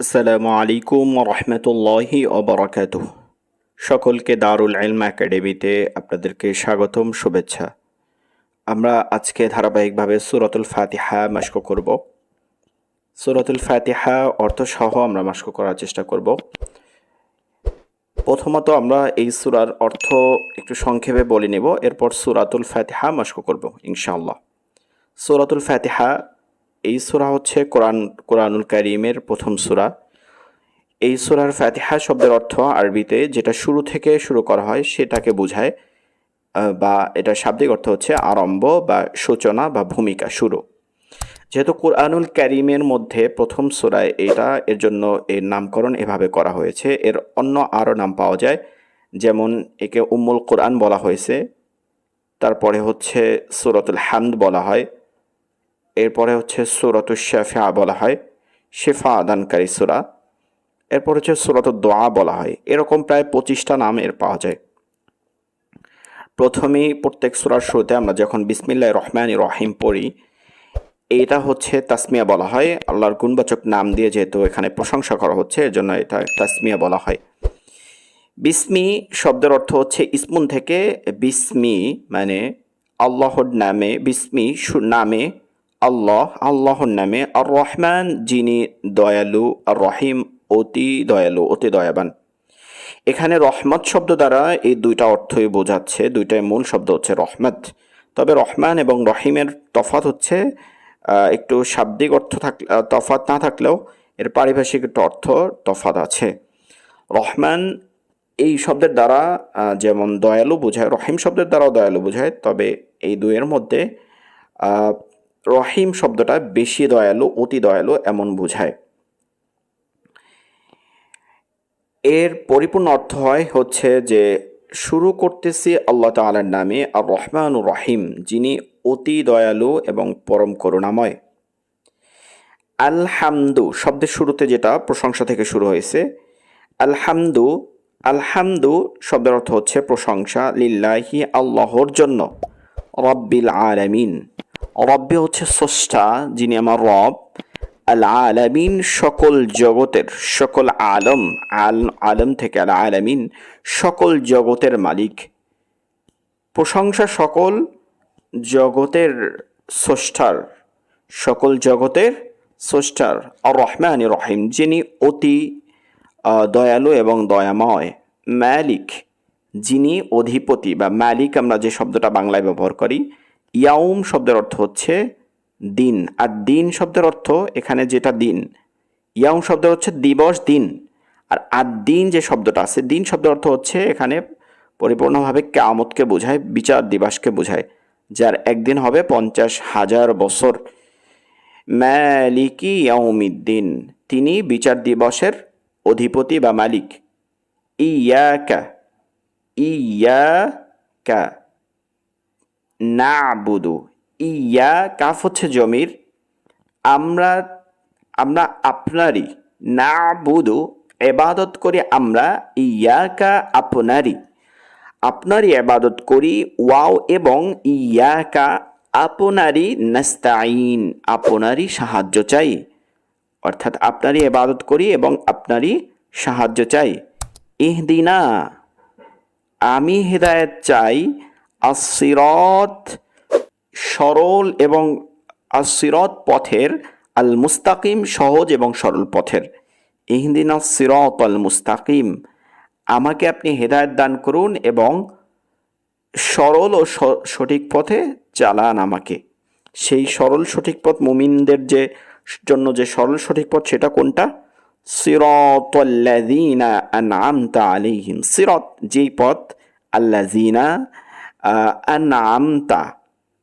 আসসালামু আলাইকুম রহমতুল্লাহি ওবরাকাতুহ। সকলকে দারুল ইলম একাডেমিতে আপনাদেরকে স্বাগতম, শুভেচ্ছা। আমরা আজকে ধারাবাহিকভাবে সূরাতুল ফাতিহা মাশক করব। সূরাতুল ফাতিহা অর্থসহ আমরা মাশক করার চেষ্টা করব। প্রথমত আমরা এই সূরার অর্থ একটু সংক্ষেপে বলে নেব, এরপর সূরাতুল ফাতিহা মাশক করব ইনশাআল্লাহ। সূরাতুল ফাতিহা এই সূরা হচ্ছে কোরআনুল কারীমের প্রথম সূরা। এই সূরার ফাতিহা শব্দের অর্থ আরবিতে যেটা শুরু থেকে শুরু করা হয় সেটাকে বোঝায়, বা এটা শাব্দিক অর্থ হচ্ছে আরম্ভ বা সূচনা বা ভূমিকা, শুরু। যেহেতু কোরআনুল কারীমের মধ্যে প্রথম সূরায় এটা, এর জন্য এর নামকরণ এভাবে করা হয়েছে। এর অন্য আরও নাম পাওয়া যায়, যেমন একে উম্মুল কোরআন বলা হয়েছে, তারপরে হচ্ছে সূরাতুল হামদ বলা হয়, এরপরে হচ্ছে সূরাতুশ শাফিআ বলা হয়, শিফা দানকারী সূরা, এরপর হচ্ছে সূরাতুদ দোয়া বলা হয়। এরকম প্রায় 25টা নাম এর পাওয়া যায়। প্রথমেই প্রত্যেক সূরার শুরুতে আমরা যখন বিসমিল্লাহির রহমানির রহিম পড়ি, এটা হচ্ছে তাসমিয়া বলা হয়। আল্লাহর গুণবাচক নাম দিয়ে যেহেতু এখানে প্রশংসা করা হচ্ছে, এর জন্য এটা তাসমিয়া বলা হয়। বিসমি শব্দের অর্থ হচ্ছে ইসমুন থেকে বিসমি, মানে আল্লাহর নামে, বিসমি নামে আল্লাহ, আল্লাহর নামে। আর রহমান যিনি দয়ালু, আর রহিম অতি দয়ালু, অতি দয়াবান। এখানে রহমত শব্দ দ্বারা এই দুইটা অর্থই বোঝাচ্ছে, দুইটাই মূল শব্দ হচ্ছে রহমত। তবে রহমান এবং রহিমের তফাৎ হচ্ছে একটু শাব্দিক অর্থ তফাৎ না থাকলেও এর পারিভাষিক একটা অর্থ তফাৎ আছে। রহমান এই শব্দের দ্বারা যেমন দয়ালু বোঝায়, রহিম শব্দের দ্বারাও দয়ালু বোঝায়, তবে এই দুইয়ের মধ্যে রহিম শব্দটা বেশি দয়ালু, অতি দয়ালু এমন বোঝায়। এর পরিপূর্ণ অর্থ হচ্ছে যে শুরু করতেছি আল্লাহ তাআলার নামে, আর রহমানুর রহিম যিনি অতি দয়ালু এবং পরম করুণাময়। আলহামদু শব্দের শুরুতে যেটা প্রশংসা থেকে শুরু হয়েছে, আলহামদু, আলহামদু শব্দের অর্থ হচ্ছে প্রশংসা, লিল্লাহি আল্লাহর জন্য, রব্বিল আলামিন, রব্বি হচ্ছে স্রষ্টা, যিনি আমার রব, আল আলামিন সকল জগতের, সকল আলম, আলম থেকে আল আলামিন সকল জগতের মালিক। প্রশংসা সকল জগতের স্রষ্টার, সকল জগতের স্রষ্টার। আর রহমান রহিম যিনি অতি দয়ালু এবং দয়াময়। মালিক যিনি অধিপতি, বা মালিক আমরা যে শব্দটা বাংলায় ব্যবহার করি। ইয়াউম শব্দের অর্থ হচ্ছে দিন, আর দিন শব্দের অর্থ এখানে যেটা দিন, ইয়াউম শব্দের হচ্ছে দিবস, দিন। আর দিন যে শব্দটা আছে, দিন শব্দের অর্থ হচ্ছে এখানে পরিপূর্ণভাবে কিয়ামতকে বোঝায়, বিচার দিবসকে বোঝায়, যার একদিন হবে 50,000 বছর। মালিকি ইয়াউমিদ্দিন, তিনি বিচার দিবসের অধিপতি বা মালিক। ইয়াকা, ইয়াকা নাবুদু, ইয়া কাফ হচ্ছে জমির, আমরা, আমরা আপনারই, নাবুদু ইবাদত করি আমরা, ইয়াকা আপনারই, আপনারই ইবাদত করি, ওয়াও এবং ইয়াকা আপনারই, নাস্তাইন আপনারই সাহায্য চাই, অর্থাৎ আপনারই ইবাদত করি এবং আপনারই সাহায্য চাই। ইহদিনা আমি হেদায়েত চাই, আসিরত সরল এবং আসিরত পথের, আল মুস্তাকিম সহজ এবং সরল পথের। ইহদিনা সিরাত আল মুস্তাকিম, আমাকে আপনি হেদায়েত দান করুন এবং সরল ও সঠিক পথে চালান আমাকে। সেই সরল সঠিক পথ মুমিনদের যে জন্য যে সরল সঠিক পথ, সেটা কোনটা? সিরাতাল্লাযীনা আনআমতা আলাইহিম, সিরাত যেই পথ, আল্লাযীনা আনআমতা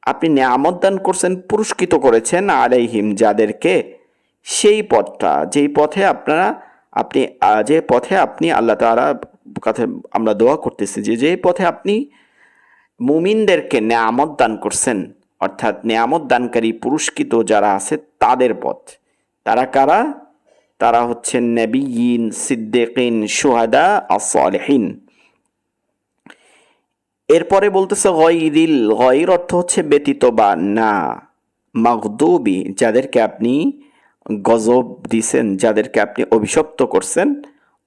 আপনি নিয়ামত দান করছেন, পুরস্কৃত করেছেন, আলাইহিম যাদেরকে, সেই পথটা, যেই পথে আপনারা, আপনি যে পথে আপনি আল্লাহ তাআলা কাছে আমরা দোয়া করতেছি যে পথে আপনি মুমিনদেরকে নেয়ামত দান করছেন, অর্থাৎ নেয়ামত দানকারী পুরস্কৃত যারা আছে তাদের পথ। তারা কারা? তারা হচ্ছেন নবিয়িন, সিদ্দিকিন, শুহাদা, as-সালিহিন। এরপরে বলতেছে গয়রিল, গয়র অর্থ হচ্ছে ব্যতীত বা না, মাগদুবি যাদেরকে আপনি গজব দিছেন, যাদেরকে আপনি অভিশপ্ত করছেন,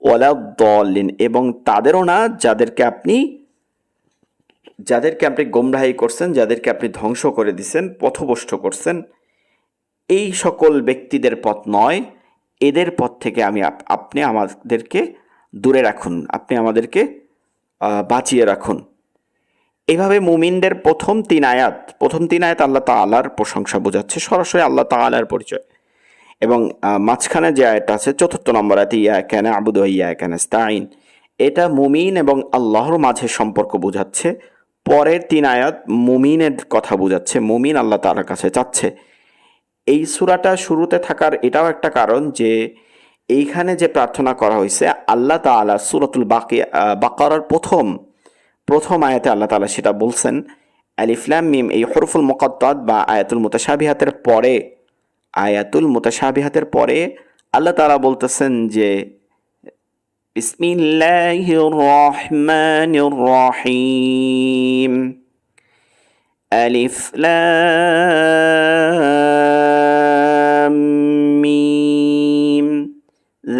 ওয়ালা দলিন, এবং তাদেরও না যাদেরকে আপনি গোমরাহি করছেন, যাদেরকে আপনি ধ্বংস করে দিছেন, পথভ্রষ্ট করছেন, এই সকল ব্যক্তিদের পথ নয়। এদের পথ থেকে আপনি আমাদেরকে দূরে রাখুন, আপনি আমাদেরকে বাঁচিয়ে রাখুন। এইভাবে মুমিনদের প্রথম তিন আয়াত আল্লাহ তাআলার প্রশংসা বোঝাচ্ছে, সরাসরি আল্লাহ তাআলার পরিচয়। এবং মাঝখানে যে আয়াতটা আছে ৪র্থ নম্বর আয়াতে, ইয়াকা না'বুদু ওয়া ইয়াকা নাস্তাঈন, এটা মুমিন এবং আল্লাহর মাঝে সম্পর্ক বোঝাচ্ছে। পরের ৩ আয়াত মুমিনের কথা বোঝাচ্ছে, মুমিন আল্লাহ তাআলার কাছে চাচ্ছে। এই সূরাটা শুরুতে থাকার এটাও একটা কারণ যে এইখানে যে প্রার্থনা করা হয়েছে, আল্লাহ তাআলা সূরাতুল বাকারার প্রথম আয়াতে আল্লাহ তাআলা সেটা বলছেন। আলিফ লাম মিম, এই হরফুল মুকাত্তাত বা আয়াতুল মুতাশাবিহাতের পরে আল্লাহ তাআলা বলতেছেন যে বিসমিল্লাহির রহমানির রহিম, আলিফ লাম মিম,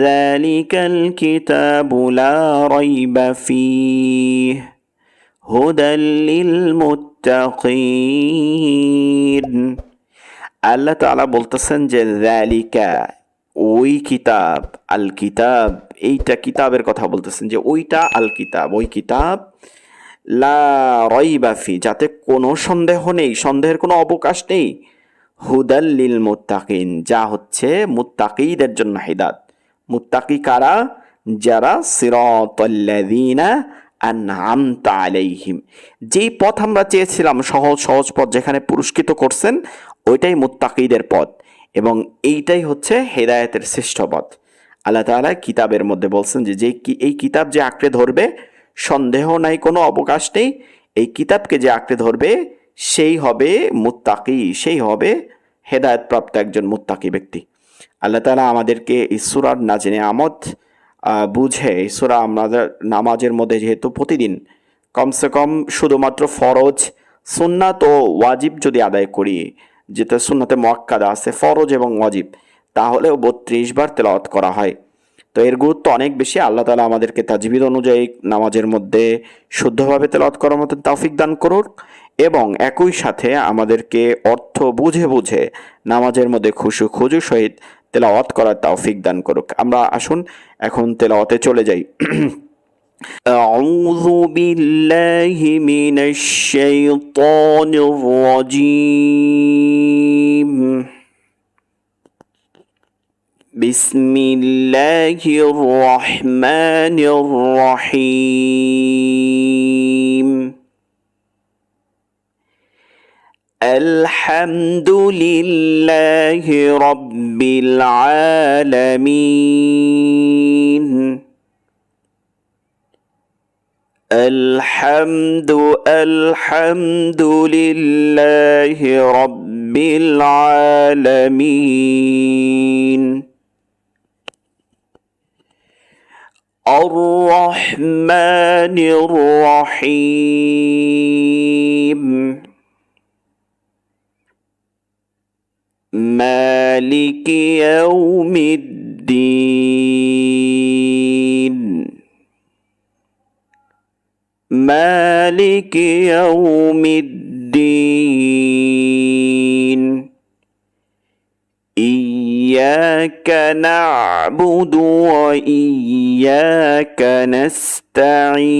যালিকাল কিতাবু লা রাইবা ফীহি হুদাল লিল মুত্তাকিন। আল্লাহ তাআলা বলতেছেন যে যালিকা, ওই কিতাব, আল কিতাব, এইটা কিতাবের কথা বলতেছেন যে ওইটা আল কিতাব, ওই কিতাব, লা রাইবা ফি, যাতে কোনো সন্দেহ নেই, সন্দেহের কোনো অবকাশ নেই, হুদাল লিল মুত্তাকিন, যা হচ্ছে মুত্তাকিদের জন্য হিদায়াত। মুত্তাকি কারা? যারা সিরাতাল্লাযীনা আনআমতা আলাইহিম, যেই পথ আমরা চেয়েছিলাম, সহজ পথ যেখানে পুরস্কৃত করছেন, ওইটাই মুত্তাকিদের পথ, এবং এইটাই হচ্ছে হেদায়েতের শ্রেষ্ঠ পথ। আল্লাহ তাআলা কিতাবের মধ্যে বলছেন যে এই কিতাব যে আঁকড়ে ধরবে, সন্দেহ নাই, কোনো অবকাশ নেই, এই কিতাবকে যে আঁকড়ে ধরবে সেই হবে মুত্তাকি, সেই হবে হেদায়েতপ্রাপ্ত একজন মুত্তাকি ব্যক্তি। আল্লাহ তাআলা আমাদেরকে এই সূরার নাজিনে আমদ বুঝে, এই সূরা আমাদের নামাজের মধ্যে যেহেতু প্রতিদিন কমসে কম শুধুমাত্র ফরজ, সুন্নাত ও ওয়াজিব যদি আদায় করি, যেটা সুন্নাতে মুআক্কাদা আছে, ফরজ এবং ওয়াজিব, তাহলেও ৩২ বার তেলাওয়াত করা হয়। তো এর গুরুত্ব অনেক বেশি। আল্লাহ তাআলা আমাদেরকে তাজবিদ অনুযায়ী নামাজের মধ্যে শুদ্ধভাবে তেলাওয়াত করার মতো তৌফিক দান করুক, এবং একই সাথে আমাদেরকে অর্থ বুঝে নামাজের মধ্যে খুশু সহিত তেলাওয়াত করার তৌফিক দান করুক। আমরা আসুন এখন তেলাওয়াতে চলে যাই। আউযু বিল্লাহি মিনাশ শাইতানির রাজীম। বিসমিল্লাহির রহমানির রহিম। আলহামদুলিল্লাহি রাব্বিল আলামিন। আলহামদুলিল্লাহি রাব্বিল আলামিন। আর-রহমানির রহিম। মালিকি ইয়াউমিদ্দিন। মালিকি ইয়াউমিদ্দিন। ইয়্যাকা না'বুদু ওয়া ইয়্যাকা নাস্তাঈন।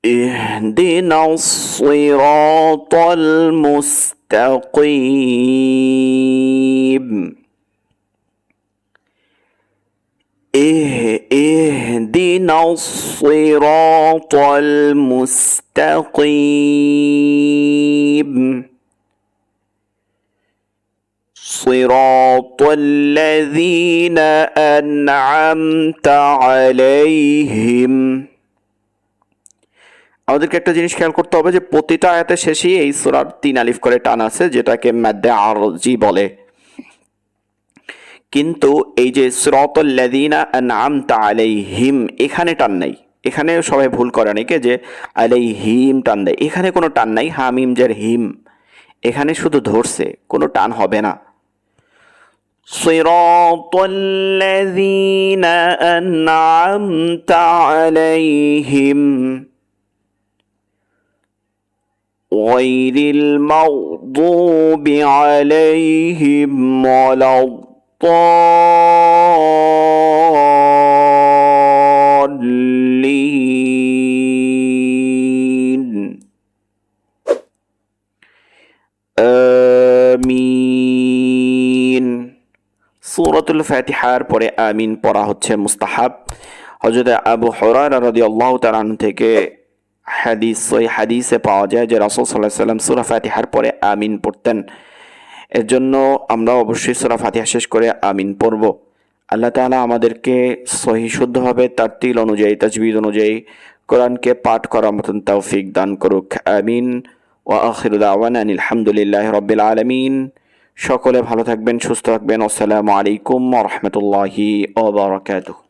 ইহদিনাস সিরাতাল মুস্তাকিম। ইহদিনাস সিরাতাল মুস্তাকিম। সিরাতাল্লাযীনা আন'আমতা আলাইহিম। আমাদেরকে একটা জিনিস খেয়াল করতে হবে যে প্রতিটা আয়াতের শেষেই এই সূরার ৩ আলিফ করে টান আছে, যেটাকে মাদ্দে আরজি বলে। কিন্তু এই যে সিরাতাল্লাযীনা আন'আমতা আলাইহিম, এখানে টান নাই। এখানে সবাই ভুল করে অনেকে যে আলাইহিম টান দেয়, এখানে কোনো টান নাই। হামিম জের হিম, এখানে শুধু ধরছে, কোনো টান হবে না। সিরাতাল্লাযীনা আন'আমতা আলাইহিম গায়রিল মাগদুবি আলাইহিম ওয়ালাদ-দাল্লিন। আমিন। সূরাতুল ফাতিহার পরে আমিন পড়া হচ্ছে মুস্তাহাব। হযরত আবু হুরায়রা রাদিয়াল্লাহু তাআলা আনহু থেকে সহিহ হাদিসে পাওয়া যায় যে রাসূল সাল্লাল্লাহু আলাইহি ওয়াসাল্লাম সূরা ফাতিহার পরে আমিন পড়তেন। এর জন্য আমরা অবশ্যই সূরা ফাতিহা শেষ করে আমিন পড়ব। আল্লাহ তাআলা আমাদেরকে সহিহ শুদ্ধভাবে তারতিল অনুযায়ী, তাজবিদ অনুযায়ী কোরআনকে পাঠ করার মতন তৌফিক দান করুক। আমিন। ওয়া আখিরু দাওয়ানা আনিল হামদুলিল্লাহি রাব্বিল আলামিন। সকলে ভালো থাকবেন, সুস্থ থাকবেন। আসসালামু আলাইকুম ওয়া রাহমাতুল্লাহি ওয়া বারাকাতুহু।